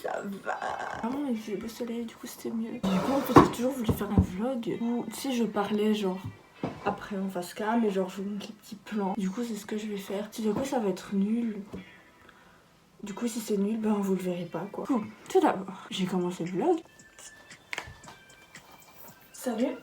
ça va. Vraiment, il faisait beau soleil, du coup c'était mieux. Du coup, en fait, j'ai toujours voulu faire un vlog où, tu sais, je parlais genre après en face cam et genre je vous montre les petits plans. Du coup, c'est ce que je vais faire. Si de quoi ça va être nul. Du coup, si c'est nul, ben vous le verrez pas quoi. Tout d'abord, j'ai commencé le vlog. Salut,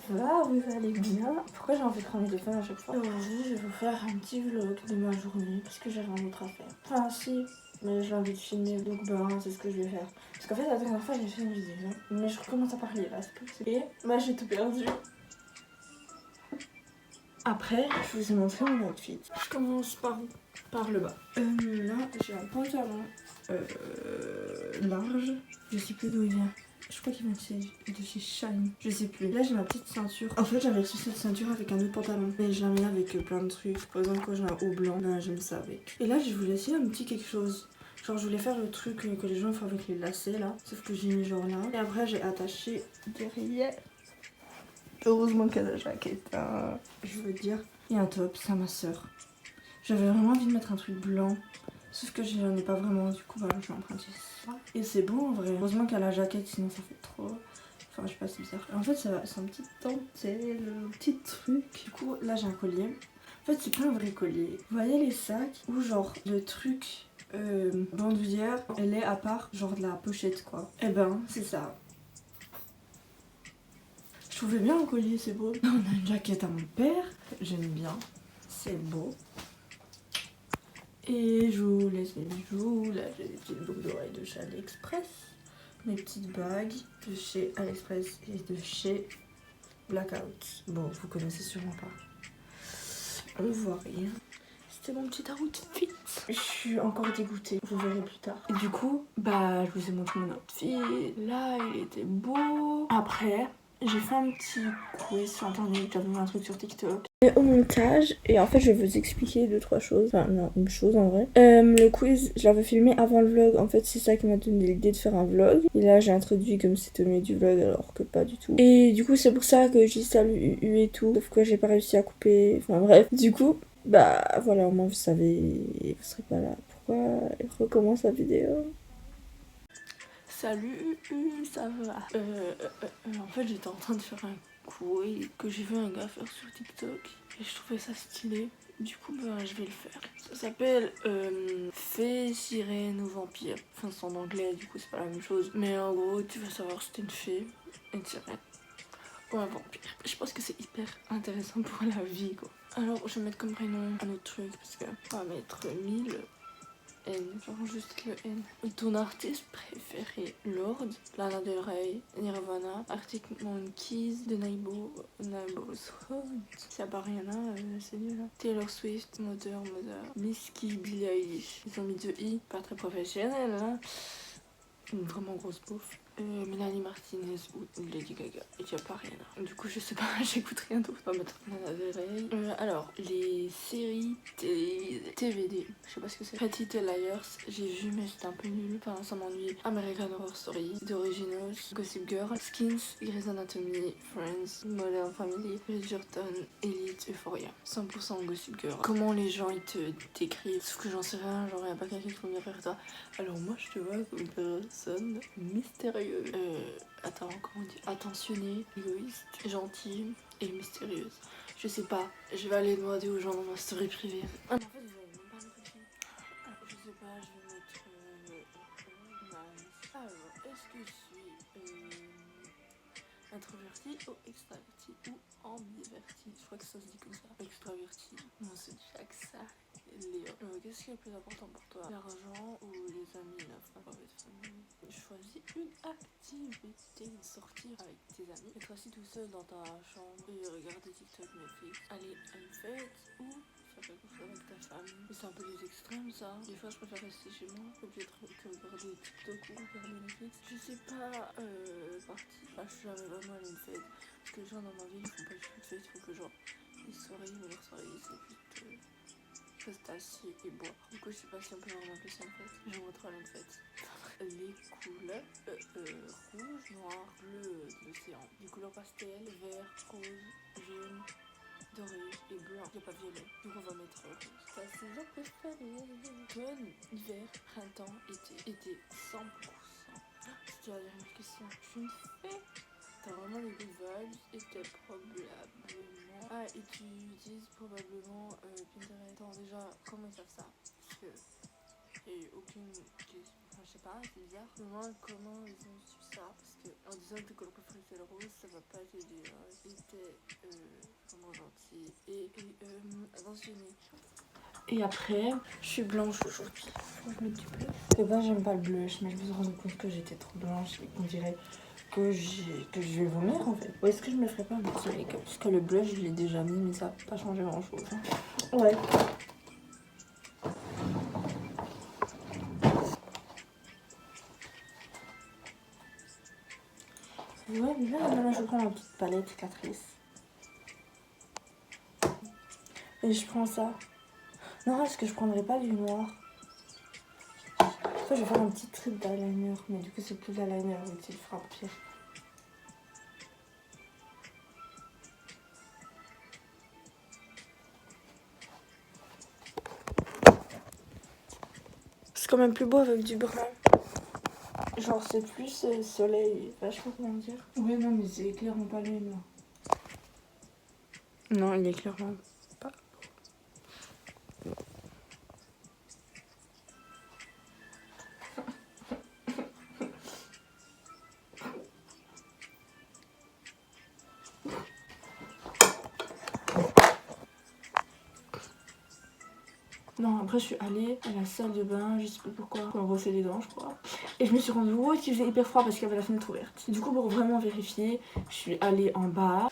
ça va, vous allez bien? Pourquoi j'ai envie de prendre mon téléphone à chaque fois? Aujourd'hui, je vais vous faire un petit vlog de ma journée parce que j'ai rien d'autre à faire. Enfin, si, mais j'ai envie de filmer, donc ben, c'est ce que je vais faire. Parce qu'en fait, la dernière fois, j'ai fait une vidéo, mais je recommence à parler là, c'est pas possible. Et bah, j'ai tout perdu. Après, je vous ai montré mon outfit. Je commence par où? Par le bas. Là, j'ai un pantalon large. Je sais plus d'où il vient. Je crois qu'il vient de chez Shine. Je sais plus. Là, j'ai ma petite ceinture. En fait, j'avais reçu cette ceinture avec un autre pantalon. Mais je la mets avec plein de trucs. Par exemple, quand j'ai un haut blanc, ben, je mets ça avec. Et là, je voulais essayer un petit quelque chose. Genre, je voulais faire le truc que les gens font avec les lacets là. Sauf que j'ai mis genre là. Et après, j'ai attaché derrière. Heureusement qu'elle a la jaquette, hein. Je veux dire. Et un top, c'est à ma soeur. J'avais vraiment envie de mettre un truc blanc. Sauf que j'en ai pas vraiment, du coup, bah, je vais emprunter ça. Et c'est beau en vrai. Heureusement qu'elle a la jaquette, sinon ça fait trop. Enfin, je sais pas, c'est bizarre. En fait, c'est un petit dentelle, un petit truc. Du coup, là, j'ai un collier. En fait, c'est pas un vrai collier. Vous voyez les sacs où, genre, le truc bandoulière, elle est à part, genre de la pochette, quoi. Et ben, c'est ça. Je trouvais bien un collier, c'est beau. On a une jaquette à mon père, j'aime bien, c'est beau. Et je vous laisse mes bijoux. Là, j'ai des petites boucles d'oreilles de chez AliExpress. Mes petites bagues de chez AliExpress et de chez Blackout. Bon, vous connaissez sûrement pas. On voit rien. C'était mon petit outfit. Je suis encore dégoûtée, vous verrez plus tard. Et du coup, bah, je vous ai montré mon outfit. Là, il était beau. Après, j'ai fait un petit quiz sur internet, j'avais mis un truc sur TikTok. Et au montage, et en fait je vais vous expliquer 2-3 choses, enfin non, une chose en vrai. Le quiz, je l'avais filmé avant le vlog, en fait c'est ça qui m'a donné l'idée de faire un vlog. Et là j'ai introduit comme c'était au milieu du vlog alors que pas du tout. Et du coup c'est pour ça que j'ai salut UU et tout, sauf que j'ai pas réussi à couper, enfin bref. Du coup, bah voilà, au moins vous savez, vous serez pas là. Pourquoi elle recommence la vidéo? Salut, ça va. En fait, j'étais en train de faire un quiz que j'ai vu un gars faire sur TikTok et je trouvais ça stylé. Du coup, ben, je vais le faire. Ça s'appelle Fée, sirène ou vampire. Enfin, c'est en anglais, du coup, c'est pas la même chose. Mais en gros, tu veux savoir si t'es une fée, une sirène ou un vampire. Je pense que c'est hyper intéressant pour la vie, quoi. Alors, je vais mettre comme prénom un autre truc parce que on va mettre 1000. N, genre juste le N. Ton artiste préféré? Lorde, Lana Del Rey, Nirvana, Arctic Monkeys, de Neighborhood. S'il n'y a pas rien là, c'est nul. Hein. Taylor Swift, Mother, Misky, Billie Eilish. Ils ont mis 2 I, pas très professionnel. Hein. Une vraiment grosse bouffe. Mélanie Martinez ou Lady Gaga. Et il n'y a pas rien là. Du coup, je sais pas, j'écoute rien d'autre. On va mettre Lana Del Rey. Alors, les séries TVD. Je sais pas ce que c'est. Pretty Little Liars. J'ai vu, mais c'était un peu nul. Enfin, ça m'ennuie. American Horror Story. The Originals. Gossip Girl. Skins. Grey's Anatomy. Friends. Modern Family. Bridgerton. Elite. Euphoria. 100% Gossip Girl. Comment les gens ils te décrivent? Sauf que j'en sais rien. Genre, y a pas quelqu'un qui peut me faire ça. Alors, moi, je te vois comme personne mystérieuse. Attends, comment on dit? Attentionnée, égoïste, gentille et mystérieuse. Je sais pas, je vais aller demander aux gens dans ma story privée. Ah, mais en fait, vous allez même pas mettre ici. Alors, je sais pas, je vais mettre. Alors, est-ce que je suis introvertie ou extravertie ou ambivertie? Je crois que ça se dit comme ça. Extravertie. Non, c'est déjà que ça. Léo. Qu'est-ce qui est le plus important pour toi? L'argent ou les amis, la famille? Choisis une activité. Sortir avec tes amis. Être assis tout seul dans ta chambre et regarder TikTok, Netflix. Aller à une fête ou faire quelque chose avec ta famille. Mais c'est un peu des extrêmes ça. Des fois je préfère rester chez moi que regarder TikTok ou regarder Netflix. Je sais pas partie. Je suis jamais vraiment allée à une fête. Parce que les gens dans ma ville ils font pas du tout de fête. Il faut que genre les soirées ou leurs soirées c'est juste rester assis et boire. Du coup, je sais pas si on peut vraiment appeler ça une fête. Je vous montre une fête. Les couleurs rouge, noir, bleu de l'océan. Les couleurs pastel, vert, rose, jaune, doré et blanc. Il n'y a pas violet. Donc on va mettre rose. Ta saison préférée. Automne, hiver, printemps, été. Été 100%. C'était la dernière question. Je suis une fée. T'as vraiment des good vibes et t'es probablement... Ah, et tu utilises probablement Pinterest. Attends, déjà, comment ils savent ça? Parce que j'ai aucune question. Enfin, je sais pas, c'est bizarre. Moi, comment ils ont su ça? Parce que en disant que tes couleurs préférées c'est le rose, ça va pas t'aider. Hein. Et t'es vraiment gentil et attentionné. Et après, je suis blanche aujourd'hui. Faut que je mette du blush. De base, j'aime pas le blush, mais je me suis rendu compte que j'étais trop blanche et qu'on dirait que je vais vomir en fait. Ou est-ce que je me ferais pas un petit make-up? Parce que le blush, je l'ai déjà mis, mais ça n'a pas changé grand chose. Hein. Ouais. Ouais, mais là, maintenant, je prends ma petite palette cicatrice. Et je prends ça. Non, est-ce que je prendrais pas du noir? Après, je vais faire un petit trait d'eyeliner, mais du coup, c'est plus l'eyeliner, oui, il fera pire. C'est quand même plus beau avec du brun. Genre, c'est plus soleil, je sais pas comment dire. Oui, non, mais c'est clairement pas le même là. Non, il est clairement pas. Non, après, je suis allée à la salle de bain, je sais pas pourquoi, pour me brosser les dents, je crois. Et je me suis rendue compte qu'il faisait hyper froid parce qu'il y avait la fenêtre ouverte. Du coup, pour vraiment vérifier, je suis allée en bas.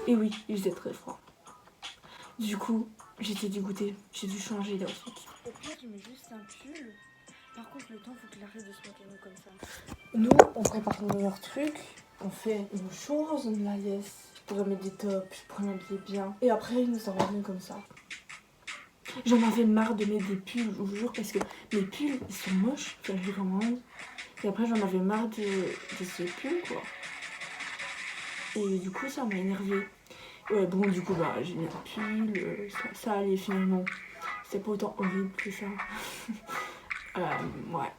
Et oui, il faisait très froid. Du coup, j'étais dégoûtée. J'ai dû changer d'outfit. Au pire, je mets juste un pull. Par contre, le temps, faut qu'il arrête de se maquiller comme ça. Nous, on prépare nos meilleurs trucs. On fait nos choses. Là, yes. Je pourrais mettre des tops, je pourrais m'habiller bien. Et après, il nous en revient comme ça. J'en avais marre de mettre des pulls, je vous jure, parce que mes pulls, ils sont moches. Enfin, je les commande. Et après, j'en avais marre de ces pulls, quoi. Et du coup, ça m'a énervée. Ouais, bon, du coup, bah, j'ai mis un pull, ça allait finalement. C'était pas autant horrible que ça. Ouais.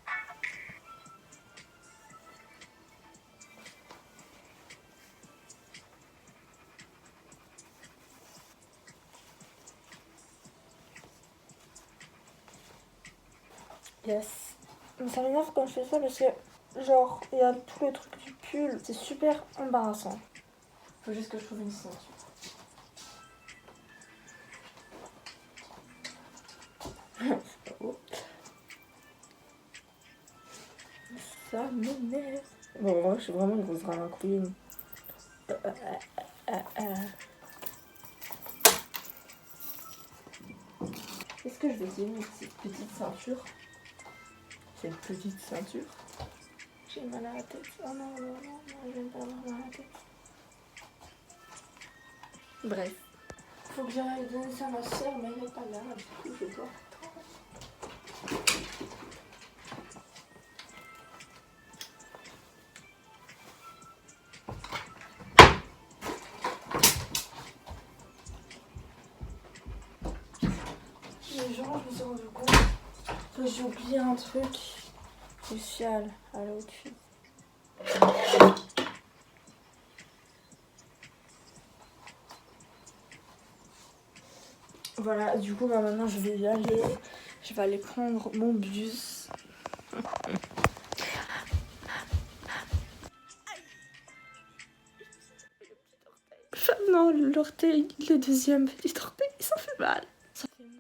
Yes. Mais ça m'énerve quand je fais ça parce que, genre, il y a tout le truc du pull. C'est super embarrassant. Faut juste que je trouve une ceinture. C'est pas beau. Ça m'énerve. Bon, moi, je suis vraiment une grosse drama queen. Est-ce que je vais essayer cette petite ceinture? Cette petite ceinture. J'ai mal à la tête. Oh non, non, non, non, j'aime pas avoir mal à la tête. Bref. Faut que j'aille donner ça à ma soeur, mais elle n'est pas là. Du coup, je dois attendre. Mais genre, je me suis rendu compte que j'ai oublié un truc crucial à l'outfit. Voilà, du coup, bah, maintenant je vais y aller. Je vais aller prendre mon bus. Non, l'orteil, le deuxième petit orteil, ça fait mal. Ça fait mal.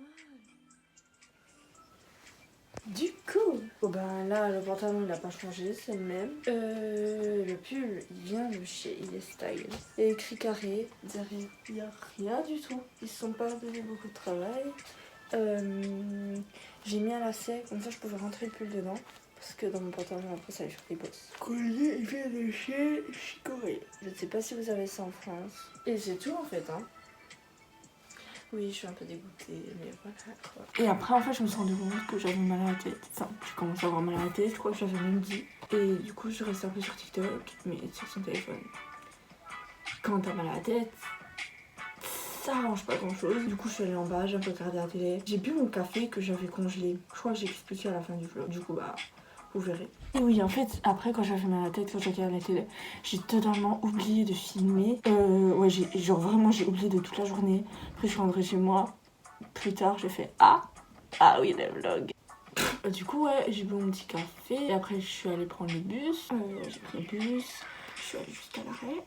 Du coup, oh ben là, le pantalon il a pas changé, c'est le même. Le pull, il vient de chez Il est Style. Il y a écrit carré derrière. Il n'y a rien du tout. Ils se sont pas donné beaucoup de travail. J'ai mis un lacet, comme ça je pouvais rentrer le pull dedans. Parce que dans mon pantalon, après, ça allait faire des bosses. Collier, il vient de chez Chicorée. Je ne sais pas si vous avez ça en France. Et c'est tout en fait, hein. Oui, je suis un peu dégoûtée, mais voilà quoi. Et après, en fait, je me suis rendu compte que j'avais mal à la tête. Enfin, j'ai commencé à avoir mal à la tête, je crois que j'avais même dit. Et du coup, je suis restée un peu sur TikTok, mais sur son téléphone. Quand t'as mal à la tête, ça arrange pas grand chose. Du coup, je suis allée en bas, j'ai un peu regardé la télé. J'ai bu mon café que j'avais congelé. Je crois que j'ai expliqué à la fin du vlog. Du coup, bah, vous verrez. Et oui, en fait, après, quand j'avais mal à la tête, quand j'ai regardé la télé, j'ai totalement oublié de filmer. Ouais, genre vraiment, j'ai oublié de toute la journée. Après, je suis rentrée chez moi. Plus tard, j'ai fait ah oui, le vlog. Du coup, ouais, j'ai bu mon petit café. Et après, je suis allée prendre le bus. J'ai pris le bus. Je suis allée jusqu'à l'arrêt.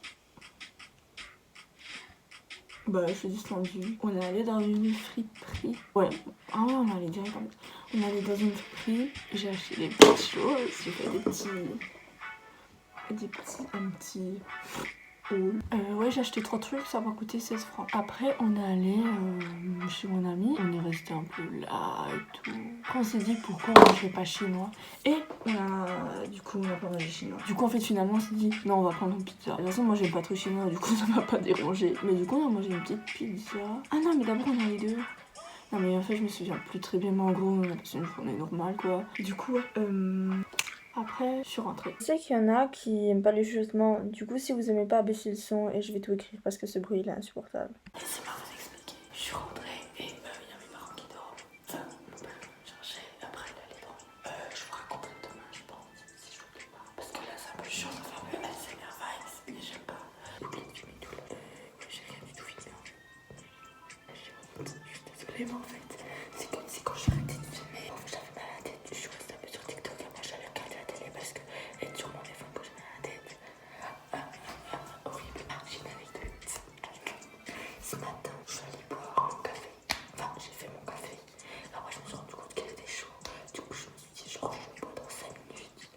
Bah, je suis descendue. On est allé dans une friperie. Ouais, ah ouais, on est allé directement. On est allé dans une friperie. J'ai acheté des petites choses. J'ai fait un petit haul. Ouais, j'ai acheté 3 trucs, ça m'a coûté 16 francs. Après, on est allé chez mon ami. On est resté un peu là et tout. Après, on s'est dit pourquoi on mangerait pas chinois. Et du coup, on a pas mangé chinois. Du coup, en fait, finalement, on s'est dit non, on va prendre une pizza. De toute façon, moi, j'aime pas trop chinois, du coup, ça m'a pas dérangé. Mais du coup, on a mangé une petite pizza. Ah non, mais d'abord, on a les deux. Non, mais en fait, je me souviens plus très bien, mais en gros, on a passé une journée normale, quoi. Du coup, après, je suis rentrée. Je sais qu'il y en a qui aiment pas les chuchotements. Du coup, si vous aimez pas, baissez le son et je vais tout écrire parce que ce bruit il est insupportable. Laissez-moi vous expliquer. Je suis rentrée et il y a mes parents qui dorment. Enfin, mon père me cherchait. Après, il allait dormir. Je vous raconterai demain, je pense, si je n'oublie pas. Parce que là, c'est un peu chiant, ça fait un peu ASMR vibes, mais j'aime pas. J'ai oublié de filmer tout le. Ouais, j'ai rien du tout filmé en fait. J'ai honte. Je suis désolée, mais en fait, c'est quand j'ai arrêté de filmer. J'avais mal à la tête. Je suis restée un peu sur TikTok et moi j'allais regarder la télé parce que être sur mon téléphone quand j'ai mal à la tête. Horrible. J'ai une anecdote. Ce matin, je suis allée boire mon café. Enfin, j'ai fait mon café. Après, je me suis rendu compte qu'il était chaud. Du coup, je me suis dit, genre, je le bois dans 5 minutes.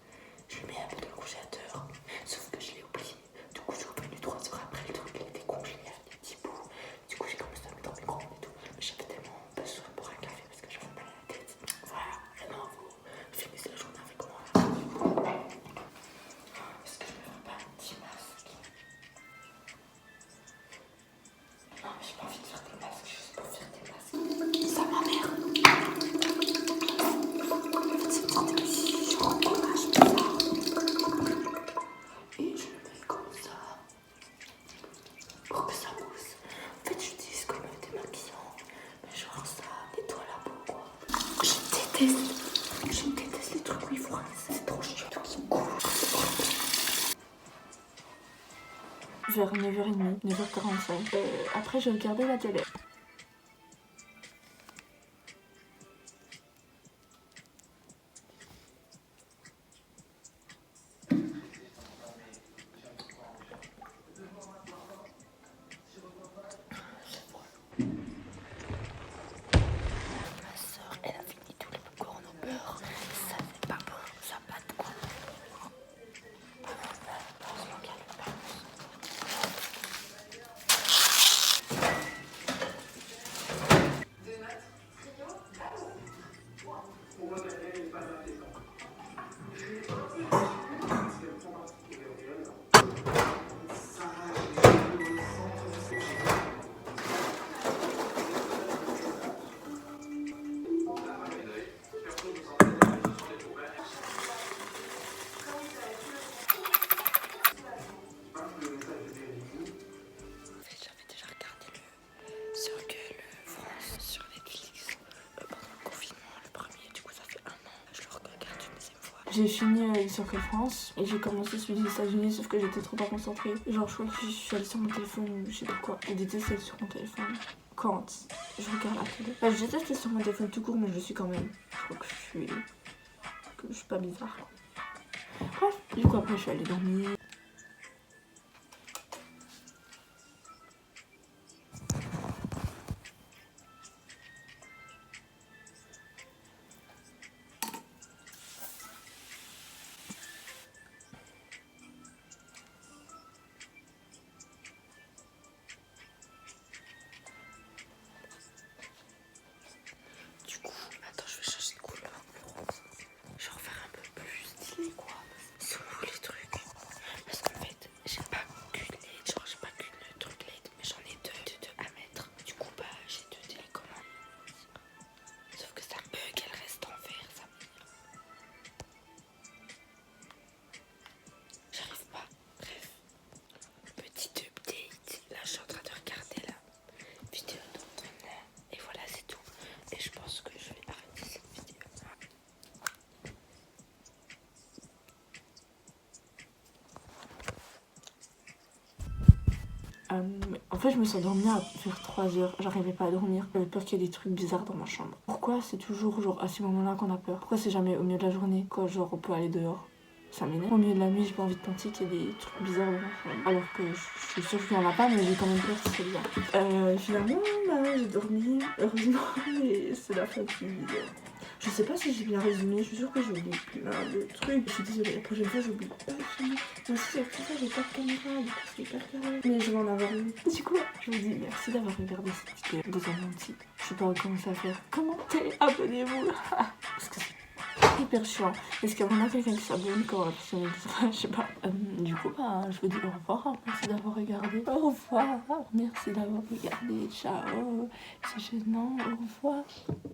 Je le mets un peu dans le congélateur. Sauf que je l'ai oublié. Du coup, je suis revenue 3 heures après. Le truc, il était congelé, il y avait des petits bouts. Du coup, j'ai commencé à le mettre dans le micro-ondes et tout. Mais j'avais tellement besoin de boire un café parce que j'avais mal à la tête. Voilà. Maintenant, vous finissez la journée avec moi. Est-ce que je ne ferais pas un petit masque? Non, mais j'ai pas envie de faire des masques, juste pour faire des masques. Ça m'emmerde. En fait, c'est une sorte de genre image bizarre. Et je le mets comme ça pour que ça mousse. En fait, j'utilise comme démaquillant, mais genre ça nettoie la peau, quoi. Je déteste les trucs où il faut rincer, c'est trop chiant, tout qui coule. Vers 9h30, 9h45. Après, je regardais la télé. Ma soeur, elle a fini tous les popcorn au beurre. Ça n'est pas bon, ça n'a pas de goût. Heureusement qu'elle le pain. J'avais déjà regardé le Circle France sur Netflix pendant le confinement, le premier, du coup ça fait 1 an. Je le regarde une deuxième fois. J'ai fini le Circle France et j'ai commencé celui des États-Unis, sauf que j'étais trop pas concentrée. Genre, je crois que je suis allée sur mon téléphone, je sais pas quoi. Je déteste être sur mon téléphone quand je regarde la télé. Enfin, je déteste être sur mon téléphone tout court, mais je le suis quand même. Je crois que je suis pas bizarre. Bref, du coup, après, je suis allée dormir. Du coup, attends, je vais changer de couleur. Je vais refaire un peu plus stylé, quoi. Ils sont où les trucs? fait, je me suis endormie vers 3h. J'arrivais pas à dormir. J'avais peur qu'il y ait des trucs bizarres dans ma chambre. Pourquoi c'est toujours genre à ces moments-là qu'on a peur? Pourquoi c'est jamais au milieu de la journée quand genre on peut aller dehors? Ça m'énerve. Au milieu de la nuit, j'ai pas envie de penser qu'il y a des trucs bizarres dans ma chambre. Alors que je suis sûre qu'il y en a pas, mais j'ai quand même peur que c'est bizarre. Finalement, bah, j'ai dormi, heureusement, et c'est la fin de cette vidéo. Je sais pas si j'ai bien résumé, je suis sûre que j'ai oublié plein de trucs. Je suis désolée, la prochaine fois, j'oublie pas de filmer. Aussi, surtout ça, j'ai pas de caméra, du coup, c'est hyper carré. Mais je vais en avoir une. Du coup, je vous dis merci d'avoir regardé cette vidéo. Deux amis, je sais pas comment à faire. Commentez, abonnez-vous. Parce que c'est hyper chiant. Est-ce qu'il y a vraiment quelqu'un qui s'abonne quand la personne est... Je sais pas. Du coup, bah, je vous dis au revoir. Merci d'avoir regardé. Au revoir. Merci d'avoir regardé. Ciao. C'est gênant. Au revoir.